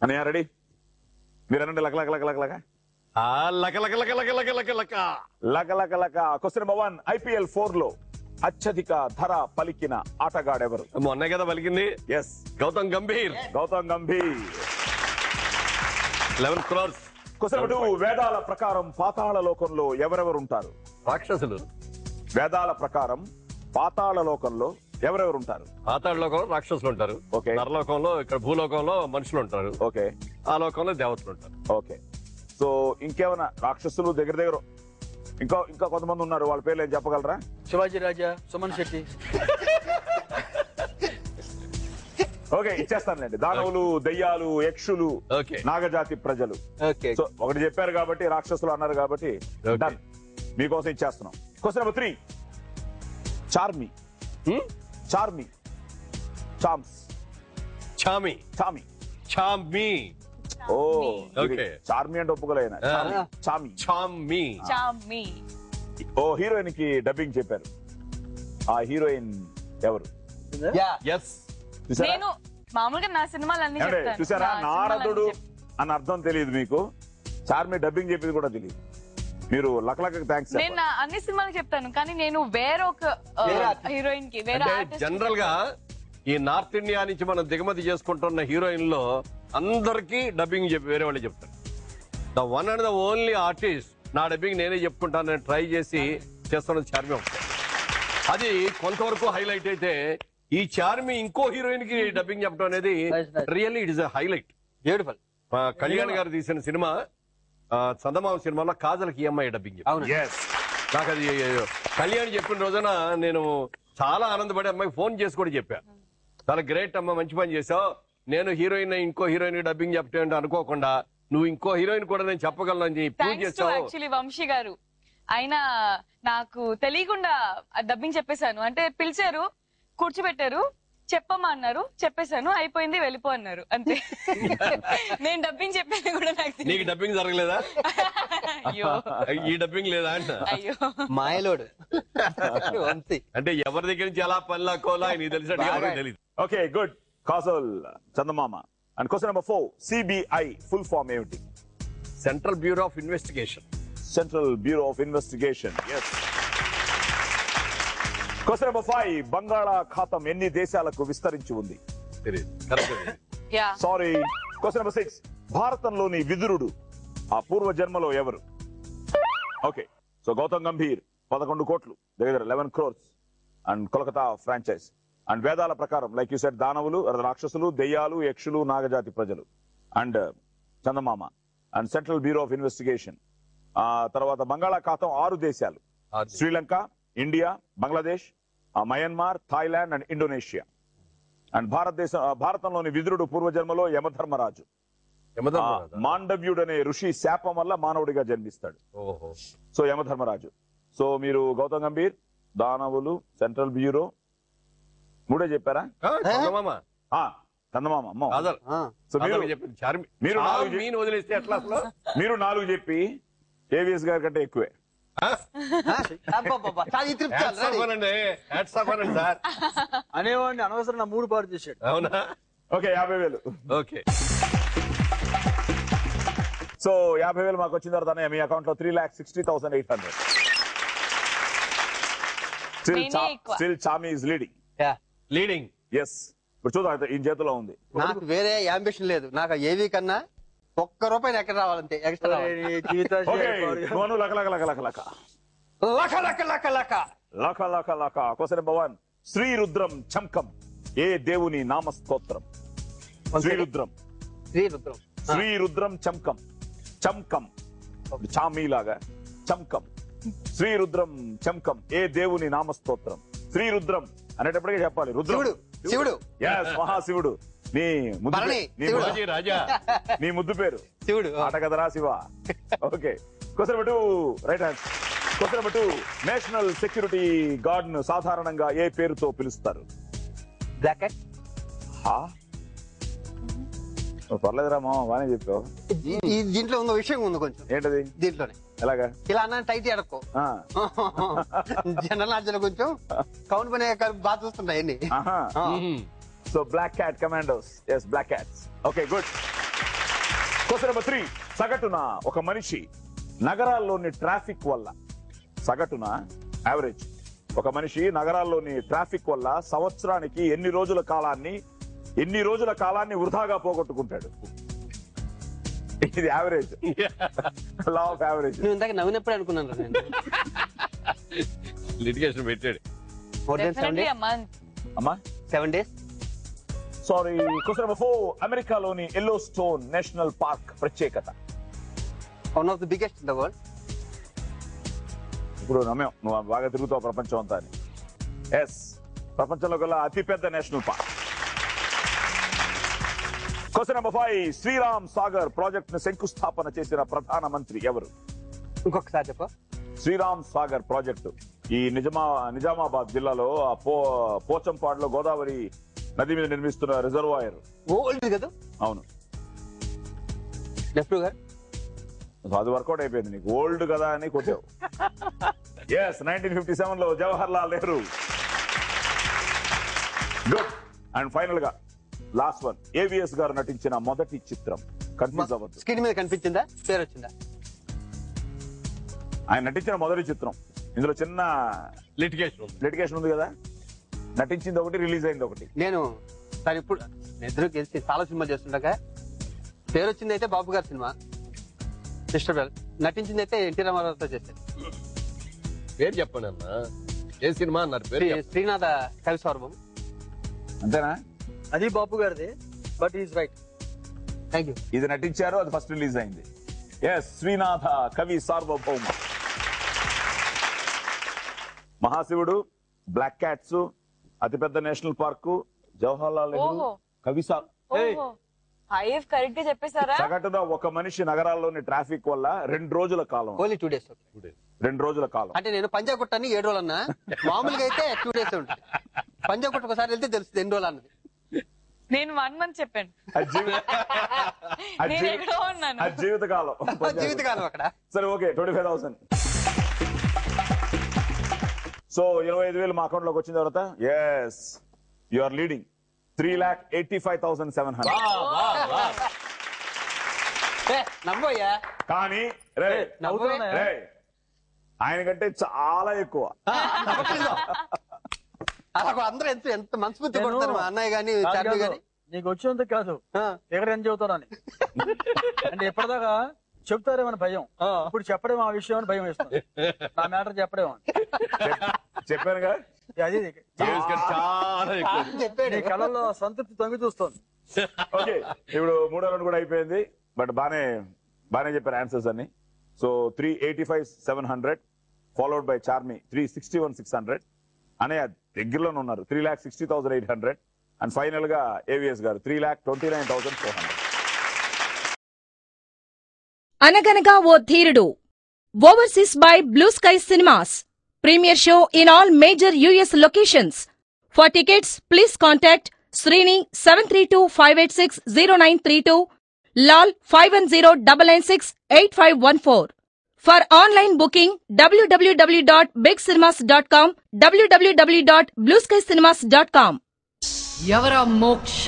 అన్నయ్య రెడీ? మీరనండి లక లక లక లక లక లక లక లక లక లక లక లక లక లక లక. Question number 1. IPL 4 లో అత్యధిక ధర పలికిన ఆటగాడెవరు? మొన్నే కదా పలికింది. Yes, Gautam Gambhir. Gautam Gambhir. 11 crores. Question number 2. వేదాల ప్రకారం పాతాళ లోకంలో ఎవరెవరు ఉంటారు? రాక్షసులు. వేదాల ప్రకారం పాతాళ లోకంలో ఎవరెవరు ఉంటారు? పాతాళ లోకంలో రాక్షసులు ఉంటారు. ఓకే. నరలోకంలో, ఇక్కడ భూలోకంలో మనుషులు ఉంటారు. ఓకే. ఆ లోకంలో దేవతలు ఉంటారు. ఓకే. సో ఇంకేమైనా రాక్షసులు దగ్గర దగ్గర ఇంకా కొంతమంది ఉన్నారు, వాళ్ళ పేర్లు ఏం చెప్పగలరా? శివాజీ రాజా, సుమన్ శెట్టి. ఓకే, ఇచ్చేస్తానులేండి. దానవులు, దయ్యాలు, యక్షులు, ఓకే. నాగజాతి ప్రజలు. ఓకే. సో ఒకటి చెప్పారు కాబట్టి, రాక్షసులు అన్నారు కాబట్టి డన్. మీకోసం ఇచ్చేస్తున్నాం. Question number 3. చార్మి. చార్మి. చామ్స్. చామి. చామి. చామి. Oh okay. చార్మి అంటే ఒప్పుకోలేనా? చామి. చామి. చామి. ఓ హీరోయిన్ కి డబ్బింగ్ చెప్పారు. ఆ హీరోయిన్ ఎవరు? ఎస్. చూసారా? నేను మామూలుగా నా సినిమాలు అన్ని చెప్తాను. చూసారా? నా సినిమాలన్నీ నారదుడు అని అర్థం తెలియదు మీకు, చార్మి డబ్బింగ్ చెప్పింది కూడా తెలియదు. మీరు లక్ థ్యాంక్స్. నేను నా అన్ని సినిమాలు చెప్తాను, కానీ నేను వేరొక హీరోయిన్ కి వేరే ఆర్టిస్ట్ జనరల్ గా ఈ నార్త్ ఇండియా నుంచి మనం దిగుమతి చేసుకుంటున్న హీరోయిన్ లో అందరికి డబ్బింగ్ చెప్పి వేరే వాళ్ళు చెప్తారు. The one and the only artist నా డబ్బింగ్ నేనే చెప్పుకుంటాను ట్రై చేసి చేస్తున్నది చార్మి ఒకటి. అది కొంతవరకు హైలైట్ అయితే, ఈ చార్మి ఇంకో హీరోయిన్ కి డబ్బింగ్ చెప్పడం అనేది really it is highlight. Beautiful. Kalyan గారు తీసిన సినిమా చందమామ సినిమాలో కాజల్కి EMI డబ్బింగ్ చెప్పాను. నాకు అది కళ్యాణ్ చెప్పిన రోజున నేను చాలా ఆనందపడి అమ్మాయి ఫోన్ చేసి కూడా చెప్పాను, చాలా గ్రేట్ అమ్మ, మంచి పని చేసావు. నేను హీరోయిన్ ఇంకో హీరోయిన్ డబ్బింగ్ చెప్తే అనుకోకుండా నువ్వు ఇంకో హీరోయిన్ కూడా నేను చెప్పగలను ప్రూవ్ చేసావు. యాక్చువల్లీ వంశీ గారు ఆయన నాకు తెలియకుండా డబ్బింగ్ చెప్పేశాను. అంటే పిలిచారు, కూర్చోబెట్టారు, చెప్పమ్మా అన్నారు, చెప్పేశాను, అయిపోయింది, వెళ్ళిపో అన్నారు, అంతే. నేను డబ్బింగ్ చెప్పేది కూడా నాకు నీకు డబ్బింగ్ జరగలేదా? అయ్యో, ఈ డబ్బింగ్ లేదా అంట. అయ్యో మాయలోడు. అంటే ఎవరి దగ్గర నుంచి ఎలా పని లాక్కోవాలా నీకు తెలిసినట్టు ఎవరికి తెలియదు. Okay, good. Kajal, Chandamama. And question number 4. CBI full form ఏమిటి? Central bureau of investigation. Central bureau of investigation. Yes. Question number 5. బంగాళాఖాతం ఎన్ని దేశాలకు విస్తరించి ఉంది? యా. సారీ. Question number 6. భారతంలోని విదురుడు ఆ పూర్వ జన్మలో ఎవరు? ఓకే. సో గౌతమ్ గంభీర్ 11 కోట్లు దగ్గర 11 crores and Kolkata franchise. And వేదాల ప్రకారం లైక్ యూ సెడ్ దానవులు, రాక్షసులు, దెయ్యాలు, యక్షులు, నాగజాతి ప్రజలు. And Chandamama and central bureau of investigation. తర్వాత బంగాళాఖాతం 6 దేశాలు: Sri Lanka, India, Bangladesh, Myanmar, Thailand and Indonesia. And భారతంలోని విదురుడు పూర్వజన్మలో యమధర్మరాజు. మాండవ్యుడు అనే ఋషి శాపం వల్ల మానవుడిగా జన్మిస్తాడు. సో యమధర్మరాజు. సో మీరు గౌతమ్ గంభీర్, దానవులు, సెంట్రల్ బ్యూరో 3 చెప్పారా? చందమామ. అమ్మ. సో మీరు వదిలేస్తే ఎట్లా అసలు? మీరు 4 చెప్పి ఏవిఎస్ గారి కంటే ఎక్కువే. అనేవాడిని అనవసరం నా 3 పాటు చేశాడు. అవునా? ఓకే, 50,000. ఓకే. సో 50,000 మాకు వచ్చిన తర్వాత మీ అకౌంట్ లో 3,60,800. Still Chami is leading. Leading. Yes. ఇప్పుడు చూద్దాం, ఈ చేతిలో ఉంది. నాకు వేరే అంబిషన్ లేదు. నాకు ఏవి కన్నా ₹1 ఎక్కడ రావాలంటే ఎక్స్ట్రా క్వశ్చన్ నెంబర్ 1. శ్రీరుద్రం చంకం ఏ దేవుని నామస్తోత్రం? శ్రీరుద్రం. శ్రీరుద్రం చంకం. చంకం చామీలాగా చంకం. శ్రీరుద్రం చంకం ఏ దేవుని నామస్తోత్రం? శ్రీరుద్రం అనేటప్పటికే చెప్పాలి. రుద్రుడు, శివుడు. మహాశివుడు. నీ రాజా, నీ ముద్దు పేరు శివుడు. ఆట కదరా Shiva. Okay. Question number 2. Right hand. Question number 2. National security guard ను సాధారణంగా ఏ పేరుతో పిలుస్తారు? బ్లాకెట్. పర్లేదురా మామ, బానే చెప్పావు. దీంట్లో ఉన్న విషయం ఉంది కొంచెం. ఏంటది? దీంట్లోనే ఎలాగా? ఇలా అన్నా టైట్ అడక్కో. జనరల్ నాలెడ్జ్ కొంచెం కౌంట్ పని బాగా చూస్తుంటాయి. So black cat commandos. Yes, black cats. Okay, good. Question number 3. సగటున ఒక మనిషి నగరాల్లోని ట్రాఫిక్ వల్ల సగటున యావరేజ్ ఒక మనిషి నగరాల్లోని ట్రాఫిక్ వల్ల సంవత్సరానికి ఎన్ని రోజుల కాలాన్ని వృధాగా పోగొట్టుకుంటాడు? ఇది యావరేజ్, లా ఆఫ్ యావరేజ్. నువ్వు ఇందాక నవ్వినప్పుడు అనుకున్నాను నేను. లిటిగేషన్ పెట్టాడు. More than 7 Definitely days. a month. అమ్మా 7 days. సారీ. Question number 4. అమెరికాలోని ఎల్లో స్టోన్ నేషనల్ పార్క్ ప్రత్యేకత. One of the biggest in the world. ఇప్పుడు నమ్మాం నువ్వు బాగా తిరుగుతావు ప్రపంచం అంతా అని. ఎస్, ప్రపంచంలో గల అతిపెద్ద national park. Question number 5. Sriram Sagar project ను శంకుస్థాపన చేసిన ప్రధానమంత్రి ఎవరు? ఇంకొకసారి చెప్పు. శ్రీరామ్ సాగర్ ప్రాజెక్టు ఈ నిజామాబాద్ జిల్లాలో పోచంపాడులో గోదావరి నది మీద నిర్మిస్తున్న రిజర్వాయర్. ఓల్డ్ కదా. అవును, నెహ్రూ గారు. అది వర్కౌట్ అయిపోయింది నీకు. ఓల్డ్ కదా అని కొట్టావు. ఎస్, 1957 లో Jawahar Lal Nehru. Good. And final గా లాస్ట్ వన్. ఏవిఎస్ గారు నటించిన మొదటి చిత్రం. కన్ఫ్యూజ్ అవ్వద్దు. స్క్రీన్ మీద కనిపించిందా, పేరు వచ్చిందా? ఆయన నటించిన మొదటి చిత్రం. ఇందులో చిన్న లిటిగేషన్ ఉంది కదా. నటించింది ఒకటి, రిలీజ్ అయింది ఒకటి. నేను సార్ ఇప్పుడు ఇద్దరు గెలిచి చాలా సినిమా చేస్తుండగా పేరు వచ్చింది అయితే బాబు గారి సినిమా మిస్టర్ వెల్, నటించింది అయితే ఎన్టీ రామారావుతో చేశారు. పేరు చెప్పండి అన్న. ఏ సినిమా అన్నారు? పేరు శ్రీనాథ కవి సార్వం. అంతేనా? అది బాపు గారిది, but is right. Thank you. ఇది నటించారు, అది ఫస్ట్ రిలీజ్ అయింది. ఎస్, శ్రీనాథ కవి సార్వభౌమ. మహాశివుడు, బ్లాక్ క్యాట్స్, అతిపెద్ద నేషనల్ పార్కు, జవహర్ లాల్ నెహ్రూ, ఓహో. కవి సార్. ఓహో, 5 కరెక్ట్ గా చెప్పేశారా? సగటున ఒక మనిషి నగరాల్లోని ట్రాఫిక్ వల్ల 2 రోజుల కాలం. Only 2 days. 2 రోజుల కాలం. అంటే నేను పంజాగుట్టని 7 రోజులు అన్నా, మామూలుగా అయితే 2 days ఉంటుంది. పంజాగుట్ట ఒకసారి వెళ్తే తెలుస్తుంది ఎన్ని రోజులు అన్నది. నేను 1 month చెప్పాను. అది నేను ఎక్కడో ఉన్నాను. జీవితకాలం. జీవితకాలం అక్కడ. సరే, ఓకే, 25,000. సో 25,000 మా అకౌంట్ లోకి వచ్చిన తర్వాత ఎస్ యు ఆర్ లీడింగ్ 3,85,700. నవ్వయ్యా. కానీ రే ఆయన కంటే చాలా ఎక్కువ. అలా అందరూ ఎంత మనస్ఫూర్తి పడతారు, మా అన్నయ్య గాని చార్మి గాని. నీకు వచ్చేందుకు కాదు, ఎక్కడ ఏం చెబుతారని. అంటే ఎప్పటిదాకా చెప్తారేమని భయం, ఇప్పుడు చెప్పడేమో ఆ విషయం అని భయం వేస్తుంది. నా మ్యాటర్ చెప్పడేమో. చెప్పానుగా, అది చాలా ఎక్కువ. నీ కళల్లో సంతృప్తి తొంగి చూస్తుంది. ఓకే, ఇప్పుడు 3వ రౌండ్ కూడా అయిపోయింది. బట్ బానే చెప్పారు ఆన్సర్స్ అన్ని. So 385,700 followed by Charmi 361,600. అనయ్య దగ్గరలోనే ఉన్నారు 3,60,800. అండ్ ఫైనల్ గా ఏవిఎస్ గారు 3,29,400. అనగనగా ఓ ధీరుడు. Overseas by blue sky cinemas. Premiere show in all major US locations. For tickets, please contact Srini 732-586-0932, Lal 510-996-8514. For online booking, www.bigcinemas.com, www.blueskycinemas.com. ఎవరా మోక్ష